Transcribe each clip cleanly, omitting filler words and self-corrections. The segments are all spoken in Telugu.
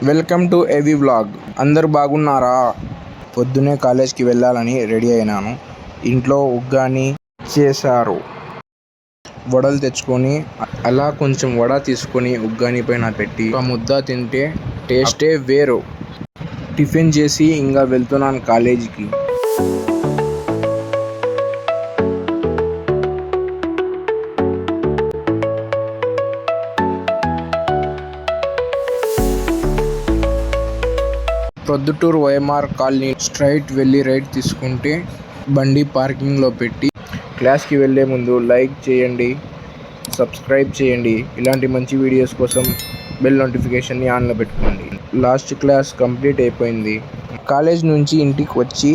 వెల్కమ్ టు ఏవి వ్లాగ్. అందరు బాగున్నారా? పొద్దునే కాలేజ్కి వెళ్ళాలని రెడీ అయినాను. ఇంట్లో ఉగ్గాని చేశారు. వడలు తెచ్చుకొని అలా కొంచెం వడ తీసుకొని ఉగ్గాని పైన పెట్టి ఒక ముద్ద తింటే టేస్టే వేరు. టిఫిన్ చేసి ఇంకా వెళ్తున్నాను కాలేజీకి. ప్రొద్దుటూరు వైఎంఆర్ కాలనీ స్ట్రైట్ వెళ్ళి రైట్ తీసుకుంటే బండి పార్కింగ్లో పెట్టి క్లాస్కి వెళ్ళే ముందు లైక్ చేయండి, సబ్స్క్రైబ్ చేయండి. ఇలాంటి మంచి వీడియోస్ కోసం బెల్ నోటిఫికేషన్ని ఆన్లో పెట్టుకోండి. లాస్ట్ క్లాస్ కంప్లీట్ అయిపోయింది. కాలేజ్ నుంచి ఇంటికి వచ్చి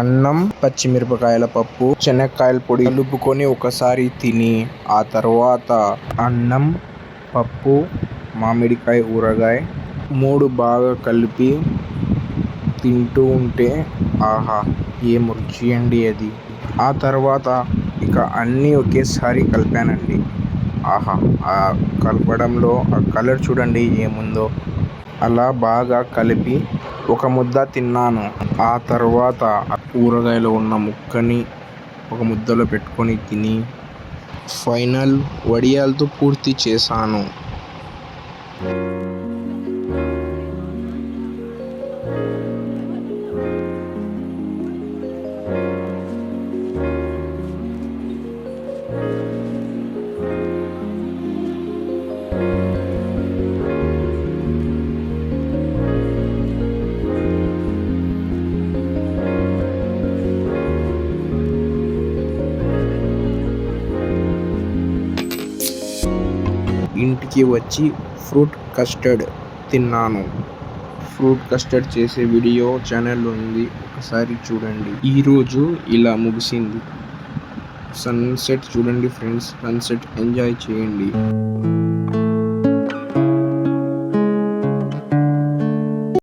అన్నం, పచ్చిమిరపకాయల పప్పు, శనక్కాయల పొడి కలుపుకొని ఒకసారి తిని ఆ తర్వాత అన్నం, పప్పు, మామిడికాయ ఊరగాయ 3 బాగా కలిపి తింటూ ఉంటే ఆహా ఏం రుచి అండి అది. ఆ తర్వాత ఇక అన్నీ ఒకేసారి కలిపానండి. ఆహా ఆ కలపడంలో ఆ కలర్ చూడండి ఏముందో. అలా బాగా కలిపి ఒక ముద్ద తిన్నాను. ఆ తర్వాత ఊరగాయలో ఉన్న ముక్కని ఒక ముద్దలో పెట్టుకొని తిని ఫైనల్ వడియాలతో పూర్తి చేశాను. ఇంటికి వచ్చి ఫ్రూట్ కస్టర్డ్ తిన్నాను. ఫ్రూట్ కస్టర్డ్ చేసే వీడియో ఛానల్లో ఉంది, ఒకసారి చూడండి. ఈరోజు ఇలా ముగిసింది. సన్సెట్ చూడండి ఫ్రెండ్స్, సన్సెట్ ఎంజాయ్ చేయండి.